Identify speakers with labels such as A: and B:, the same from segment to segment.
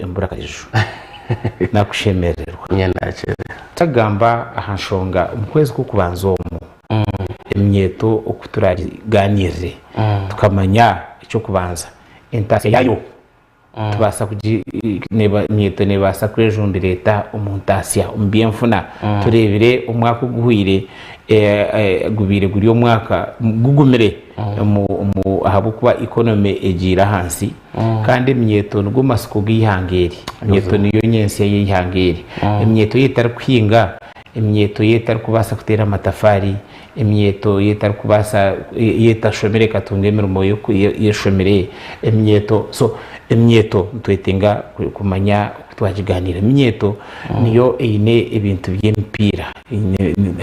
A: emburakariju nakushemererwa
B: nyanakere
A: tagamba ahanshonga umukwezi ko kubanza omu Eminyeeto okuturaganirire tukamanya icyo kubanza entase yayo tubasa kugineba Eminyeeto nebasa kurejumbira leta omuntasya ombyemfuna turebire omwaka guhwire gubire guri omwaka gugumire mu ahabukuba economy egira hansi kandi Eminyeeto nugo masiko gihangeri Eminyeeto niyo nyensi y'ihangeri Eminyeeto yetara kuhinga Eminyeeto yetara kubasa kutera amatafari Eminyeeto yetara kubasa yetashomere katunga emirimo yeshomere Eminyeeto so Eminyeeto ntwetenga kumanya twajiganira Eminyeeto niyo ine ebintu by'empira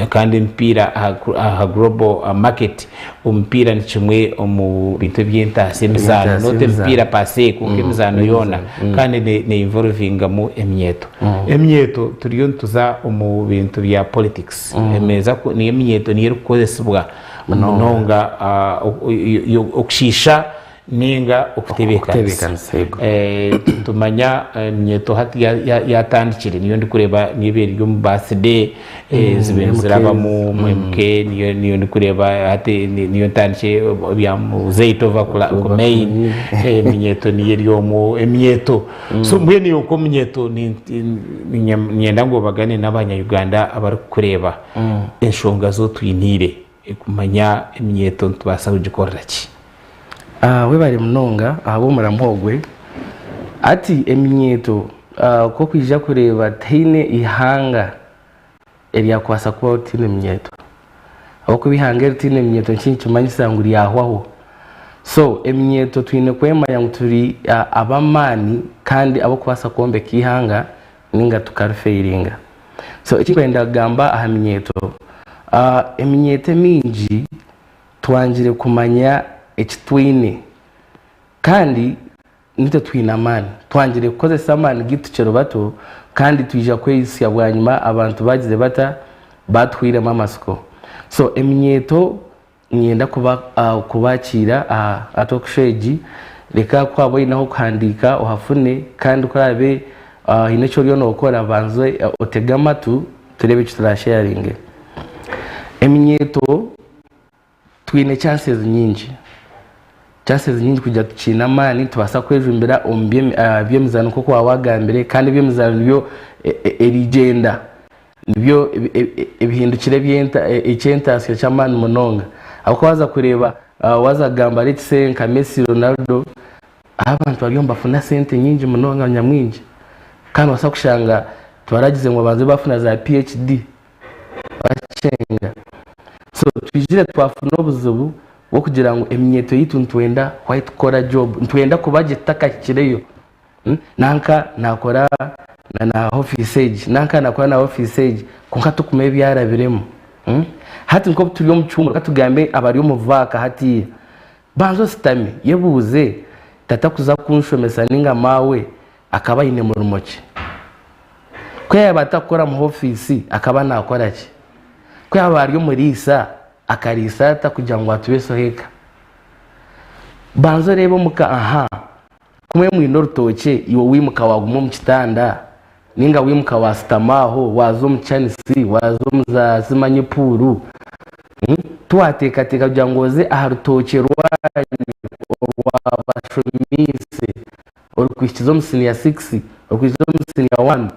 A: kandi empira aha global market umpira ni kimwe mu bintu by'entase emizano note empira passé kuko emizano yona kandi ne involvinga mu Eminyeeto Eminyeeto turiyo ntuza mu bintu bya politics emeza ko ni Eminyeeto niyo kukozesebwa munonga okushisha ninga okutebeka tumanya Eminyeeto hati yatandikire niyo ndi kureba nibere ryo mu birthday zibenziraba mu MK niyo ndi kureba hati niyo tandike bya mu zeitova ku main Eminyeeto niyo ryo mu Eminyeeto so mwe niyo ko Eminyeeto ni nyenda ngo bagane n'abanya-Uganda abari kureba enshonga zo twinire kumanya Eminyeeto ntubasa kugikorera ki
B: we bari munonga abo muramhogwe ati Eminyeeto ko kwija kureba tine ihanga eryakwasa kuba tine Eminyeeto abo kubihanga tine Eminyeeto nkinki manyisanguri yahwaho so Eminyeeto twine kwemanya nguturi abamani kandi abo kwasa kwombeka ihanga ninga tukarfeiringa so ikikwenda gamba aha Eminyeeto mingi twangire kumanya ekitwine kandi nite twina amani twangire kukozesa amani gitucero bato kandi twija kweyisya bwanyuma abantu bagize bata batwiremo amasiko so Eminyeeto nyenda kubakira atokusheji reka kwabo inaho kuhandika ohafune kandi kurabe inecyo ryo nokora banze otegamatu turebe kiturasharinge Eminyeeto twine chances nyingi kujya tukina amani tubasa kwejumbira byemizano koko wawagambire kandi byemizano byo erigenda nibyo ebihindukire by'entase cy'amani munonga ako waza kureba waza gamba letse nka Messi Ronaldo abantu bari bafuna sente nyingi munonga nyamwingi kandi wasa kushanga twaragize ngo banze bafuna za PhD bacenga so twijire twafuna obuzubu wo kugira ngo Eminyeeto yitu ntwenda white collar job ntwenda kubagitaka kireyo nanka nakora na office age nanka nakora na office age konka tukume byarabiremo hati nko turiyo mu cyumba katugambe abari yo muvaka hati banzo sitame yebuze tata kuza kunshomesa ninga mawe akaba yine mu rumoki ko yabatakora mu office akaba nakora ki ko yabari yo murisa akarisata kugira ngo atubeso heka banzo rebo muka kumwe mu inortoke iwo wimuka waguma mu kitanda ninga wimuka wasitamaho wazo mu chanisi wazo muza zimanyepuru tuateka kugira ngo ze aharutoke rwanyu rwabashomise orukwikizo mu senior 6 orukwikizo mu senior 1